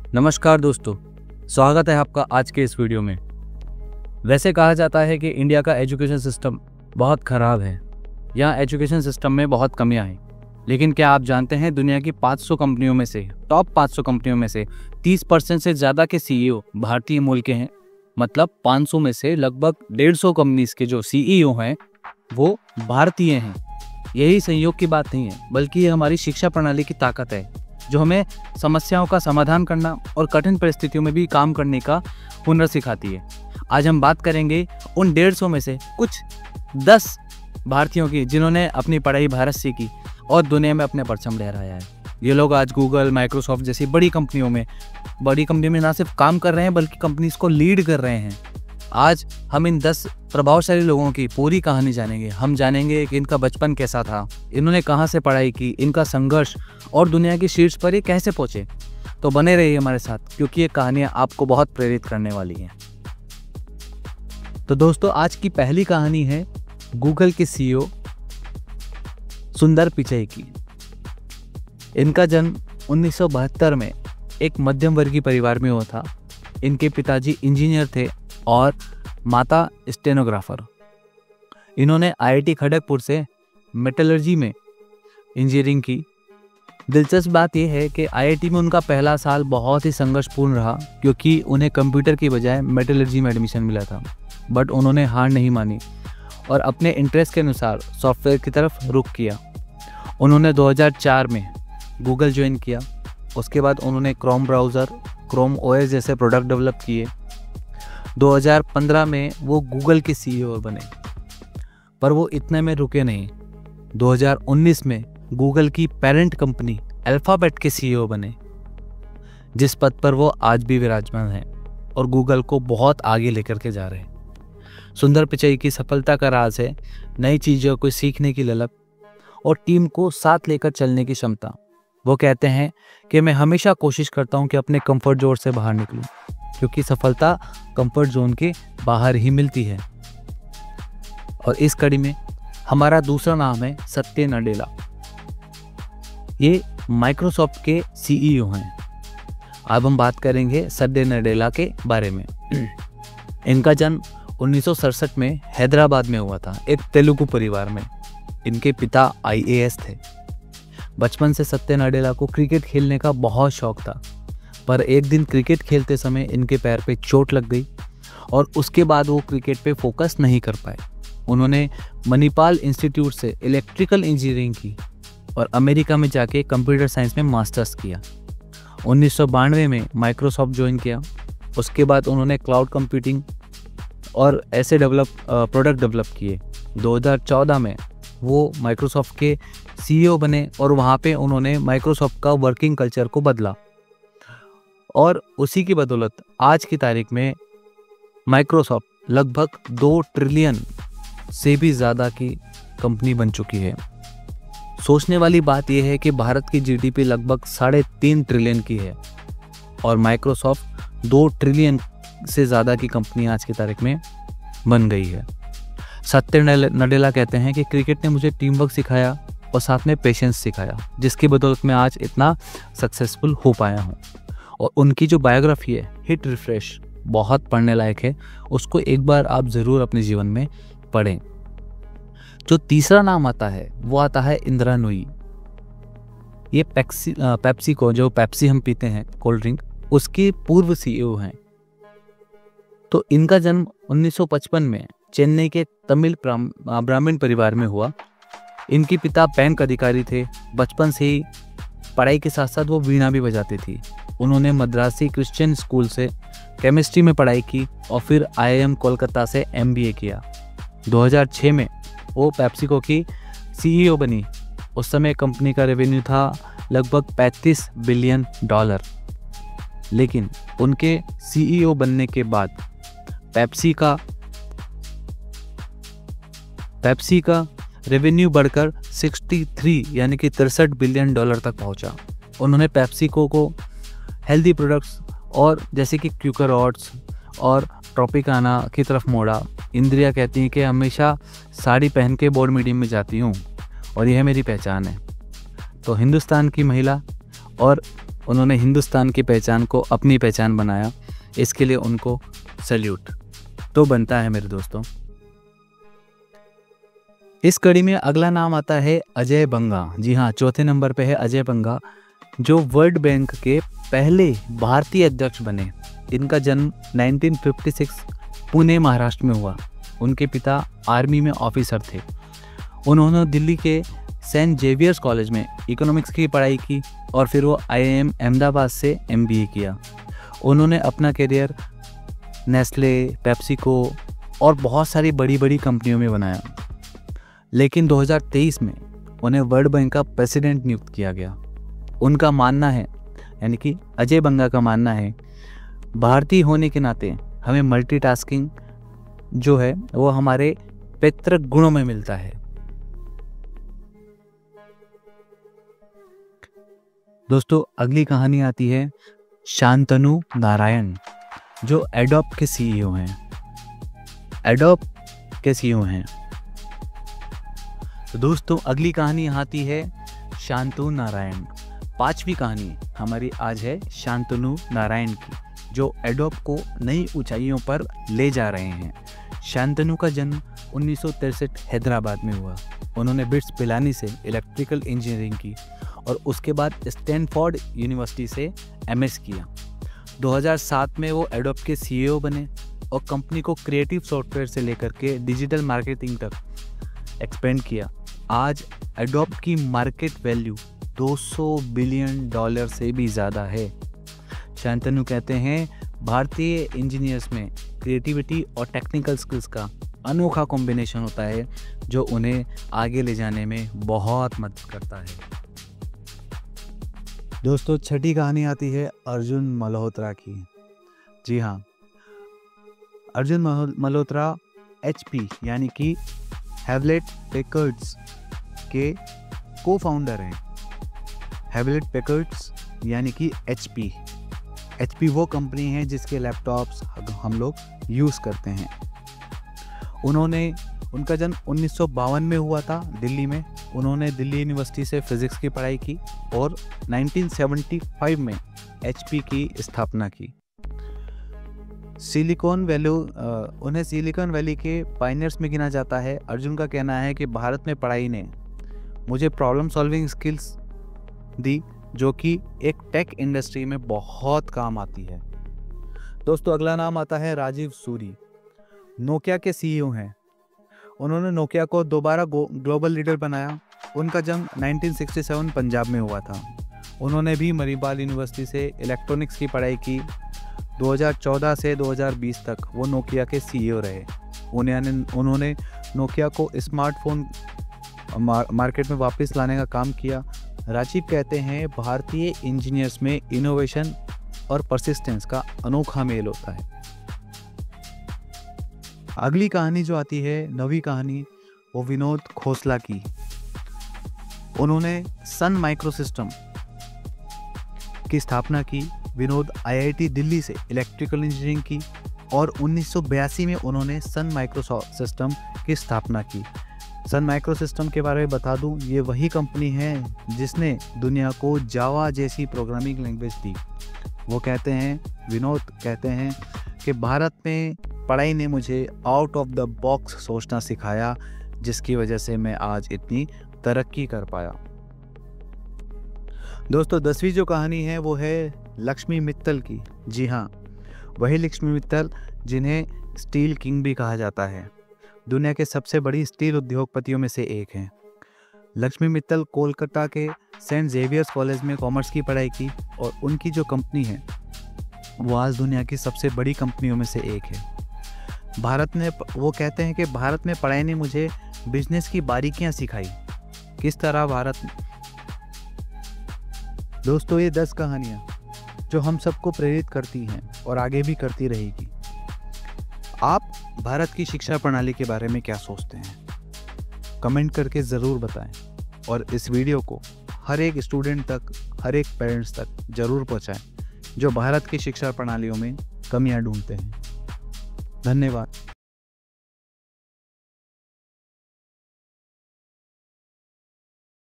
नमस्कार दोस्तों, स्वागत है आपका आज के इस वीडियो में। वैसे कहा जाता है कि इंडिया का एजुकेशन सिस्टम बहुत ख़राब है। यहाँ एजुकेशन सिस्टम में बहुत कमियां हैं। लेकिन क्या आप जानते हैं दुनिया की 500 कंपनियों में से, टॉप 500 कंपनियों में से 30% से ज़्यादा के सीईओ भारतीय मूल के हैं। मतलब 500 में से लगभग 150 कंपनीज के जो सीईओ हैं वो भारतीय हैं। यही संयोग की बात नहीं है, बल्कि ये हमारी शिक्षा प्रणाली की ताकत है, जो हमें समस्याओं का समाधान करना और कठिन परिस्थितियों में भी काम करने का हुनर सिखाती है। आज हम बात करेंगे उन 150 में से कुछ 10 भारतीयों की जिन्होंने अपनी पढ़ाई भारत से की और दुनिया में अपने परचम लहराया है। ये लोग आज गूगल, माइक्रोसॉफ्ट जैसी बड़ी कंपनियों में ना सिर्फ काम कर रहे हैं बल्कि कंपनीज को लीड कर रहे हैं। आज हम इन 10 प्रभावशाली लोगों की पूरी कहानी जानेंगे। हम जानेंगे कि इनका बचपन कैसा था, इन्होंने कहाँ से पढ़ाई की, इनका संघर्ष और दुनिया के शीर्ष पर ये कैसे पहुंचे। तो बने रहिए हमारे साथ, क्योंकि ये कहानियाँ आपको बहुत प्रेरित करने वाली हैं। तो दोस्तों, आज की पहली कहानी है गूगल के सीईओ सुंदर पिचई की। इनका जन्म 1972 में एक मध्यम वर्गीय परिवार में हुआ था। इनके पिताजी इंजीनियर थे और माता स्टेनोग्राफर। इन्होंने आईआईटी खड़गपुर से मेटलर्जी में इंजीनियरिंग की। दिलचस्प बात यह है कि आईआईटी में उनका पहला साल बहुत ही संघर्षपूर्ण रहा, क्योंकि उन्हें कंप्यूटर की बजाय मेटलर्जी में एडमिशन मिला था। बट उन्होंने हार नहीं मानी और अपने इंटरेस्ट के अनुसार सॉफ्टवेयर की तरफ रुख किया। उन्होंने 2004 में गूगल ज्वाइन किया। उसके बाद उन्होंने क्रोम ब्राउज़र, क्रोम ओएस जैसे प्रोडक्ट डेवलप किए। 2015 में वो गूगल के सीईओ बने, पर वो इतने में रुके नहीं। 2019 में गूगल की पेरेंट कंपनी अल्फाबेट के सीईओ बने, जिस पद पर वो आज भी विराजमान हैं और गूगल को बहुत आगे लेकर के जा रहे हैं। सुंदर पिचई की सफलता का राज है नई चीज़ों को सीखने की ललक और टीम को साथ लेकर चलने की क्षमता। वो कहते हैं कि मैं हमेशा कोशिश करता हूं कि अपने कंफर्ट जोन से बाहर निकलूं, क्योंकि सफलता कंफर्ट जोन के बाहर ही मिलती है। और इस कड़ी में हमारा दूसरा नाम है सत्य नडेला। ये माइक्रोसॉफ्ट के सीईओ हैं। अब हम बात करेंगे सत्य नडेला के बारे में। इनका जन्म 1967 में हैदराबाद में हुआ था, एक तेलुगु परिवार में। इनके पिता आईएएस थे। बचपन से सत्य नडेला को क्रिकेट खेलने का बहुत शौक था, पर एक दिन क्रिकेट खेलते समय इनके पैर पे चोट लग गई और उसके बाद वो क्रिकेट पे फोकस नहीं कर पाए। उन्होंने मणिपाल इंस्टीट्यूट से इलेक्ट्रिकल इंजीनियरिंग की और अमेरिका में जाके कंप्यूटर साइंस में मास्टर्स किया। 1992 में माइक्रोसॉफ्ट ज्वाइन किया। उसके बाद उन्होंने क्लाउड कंप्यूटिंग और ऐसे प्रोडक्ट डेवलप किए। 2014 में वो माइक्रोसॉफ्ट के सीईओ बने और वहाँ पे उन्होंने माइक्रोसॉफ्ट का वर्किंग कल्चर को बदला और उसी की बदौलत आज की तारीख में माइक्रोसॉफ्ट लगभग 2 ट्रिलियन से भी ज़्यादा की कंपनी बन चुकी है। सोचने वाली बात यह है कि भारत की जीडीपी लगभग 3.5 ट्रिलियन की है और माइक्रोसॉफ्ट 2 ट्रिलियन से ज़्यादा की कंपनी आज की तारीख में बन गई है। सत्य नडेला कहते हैं कि क्रिकेट ने मुझे टीम वर्क सिखाया और साथ में पेशेंस सिखाया, जिसकी बदौलत मैं आज इतना सक्सेसफुल हो पाया हूँ। और उनकी जो बायोग्राफी है हिट रिफ्रेश, बहुत पढ़ने लायक है। उसको एक बार आप ज़रूर अपने जीवन में पढ़ें। जो तीसरा नाम आता है वो आता है इंदिरा नूई। ये पेप्सी को, जो पेप्सी हम पीते हैं कोल्ड ड्रिंक, उसके पूर्व सीईओ हैं। तो इनका जन्म 1955 में चेन्नई के तमिल ब्राह्मण परिवार में हुआ। इनके पिता बैंक अधिकारी थे। बचपन से ही पढ़ाई के साथ साथ वो वीणा भी बजाती थी। उन्होंने मद्रासी क्रिश्चियन स्कूल से केमिस्ट्री में पढ़ाई की और फिर आईआईएम कोलकाता से एमबीए किया। 2006 में वो पेप्सिको की सीईओ बनी। उस समय कंपनी का रेवेन्यू था लगभग $35 बिलियन। लेकिन उनके सीईओ बनने के बाद पेप्सी का रेवेन्यू बढ़कर 63 यानी कि $63 बिलियन तक पहुंचा। उन्होंने पेप्सिको को हेल्दी प्रोडक्ट्स और जैसे कि क्यूकर ऑट्स और ट्रॉपिकाना की तरफ मोड़ा। इंद्रिया कहती हैं कि हमेशा साड़ी पहन के बोर्ड मीटिंग में जाती हूँ और यह मेरी पहचान है। तो हिंदुस्तान की महिला और उन्होंने हिंदुस्तान की पहचान को अपनी पहचान बनाया। इसके लिए उनको सैल्यूट तो बनता है मेरे दोस्तों। इस कड़ी में अगला नाम आता है अजय बंगा। जी हाँ, चौथे नंबर पे है अजय बंगा, जो वर्ल्ड बैंक के पहले भारतीय अध्यक्ष बने। इनका जन्म 1956 पुणे महाराष्ट्र में हुआ। उनके पिता आर्मी में ऑफिसर थे। उन्होंने दिल्ली के सेंट जेवियर्स कॉलेज में इकोनॉमिक्स की पढ़ाई की और फिर वो IIM अहमदाबाद से MBA किया। उन्होंने अपना करियर नेस्ले, पेप्सिको और बहुत सारी बड़ी बड़ी कंपनियों में बनाया। लेकिन 2023 में उन्हें वर्ल्ड बैंक का प्रेसिडेंट नियुक्त किया गया। उनका मानना है, यानी कि अजय बंगा का मानना है, भारतीय होने के नाते हमें मल्टीटास्किंग जो है वो हमारे पैतृक गुणों में मिलता है। दोस्तों अगली कहानी आती है शांतनु नारायण, जो एडोब के CEO हैं। एडोब के CEO हैं। तो दोस्तों अगली कहानी आती है शांतनु नारायण। पांचवी कहानी हमारी आज है शांतनु नारायण की, जो एडोब को नई ऊंचाइयों पर ले जा रहे हैं। शांतनु का जन्म 1963 हैदराबाद में हुआ। उन्होंने बिट्स पिलानी से इलेक्ट्रिकल इंजीनियरिंग की और उसके बाद स्टैनफोर्ड यूनिवर्सिटी से MS किया। 2007 में वो एडोब के CEO बने और कंपनी को क्रिएटिव सॉफ्टवेयर से लेकर के डिजिटल मार्केटिंग तक एक्सपेंड किया। आज एडोब की मार्केट वैल्यू $200 बिलियन से भी ज़्यादा है। शांतनु कहते हैं भारतीय इंजीनियर्स में क्रिएटिविटी और टेक्निकल स्किल्स का अनोखा कॉम्बिनेशन होता है, जो उन्हें आगे ले जाने में बहुत मदद करता है। दोस्तों छठी कहानी आती है अर्जुन मल्होत्रा की। जी हाँ, अर्जुन मल्होत्रा HP यानी कि हेवलेट पैकर्ड्स के को-फाउंडर हैं। हेवलेट पैकर्ड्स यानी कि HP वो कंपनी है जिसके लैपटॉप्स हम लोग यूज़ करते हैं। उनका जन्म 1952 में हुआ था दिल्ली में। उन्होंने दिल्ली यूनिवर्सिटी से फिज़िक्स की पढ़ाई की और 1975 में HP की स्थापना की। उन्हें सिलिकॉन वैली के पायनियर्स में गिना जाता है। अर्जुन का कहना है कि भारत में पढ़ाई ने मुझे प्रॉब्लम सॉल्विंग स्किल्स दी, जो कि एक टेक इंडस्ट्री में बहुत काम आती है। दोस्तों अगला नाम आता है राजीव सूरी, नोकिया के CEO हैं। उन्होंने नोकिया को दोबारा ग्लोबल लीडर बनाया। उनका जन्म 1967 पंजाब में हुआ था। उन्होंने भी मणिपाल यूनिवर्सिटी से इलेक्ट्रॉनिक्स की पढ़ाई की। 2014 से 2020 तक वो नोकिया के CEO रहे। उन्होंने नोकिया को स्मार्टफोन मार्केट में वापस लाने का काम किया। राजीव कहते हैं भारतीय इंजीनियर्स में इनोवेशन और परसिस्टेंस का अनोखा मेल होता है। अगली कहानी जो आती है, नवी कहानी, वो विनोद खोसला की। उन्होंने सन माइक्रोसिस्टम की स्थापना की। विनोद IIT दिल्ली से इलेक्ट्रिकल इंजीनियरिंग की और 1982 में उन्होंने सन माइक्रोसिस्टम की स्थापना की। सन माइक्रोसिस्टम के बारे में बता दूं, ये वही कंपनी है जिसने दुनिया को जावा जैसी प्रोग्रामिंग लैंग्वेज दी। वो कहते हैं, विनोद कहते हैं कि भारत में पढ़ाई ने मुझे आउट ऑफ द बॉक्स सोचना सिखाया, जिसकी वजह से मैं आज इतनी तरक्की कर पाया। दोस्तों 10वीं जो कहानी है वो है लक्ष्मी मित्तल की। जी हाँ, वही लक्ष्मी मित्तल जिन्हें स्टील किंग भी कहा जाता है। दुनिया के सबसे बड़ी स्टील उद्योगपतियों में से एक हैं। लक्ष्मी मित्तल कोलकाता के सेंट जेवियर्स कॉलेज में कॉमर्स की पढ़ाई की और उनकी जो कंपनी है वो आज दुनिया की सबसे बड़ी कंपनियों में से एक है। वो कहते हैं कि भारत में पढ़ाई ने मुझे बिजनेस की बारीकियां सिखाई। किस तरह भारत। दोस्तों ये 10 कहानियां जो हम सबको प्रेरित करती हैं और आगे भी करती रहेगी। आप भारत की शिक्षा प्रणाली के बारे में क्या सोचते हैं? कमेंट करके ज़रूर बताएं और इस वीडियो को हर एक स्टूडेंट तक, हर एक पेरेंट्स तक ज़रूर पहुंचाएं जो भारत की शिक्षा प्रणालियों में कमियां ढूंढते हैं। धन्यवाद।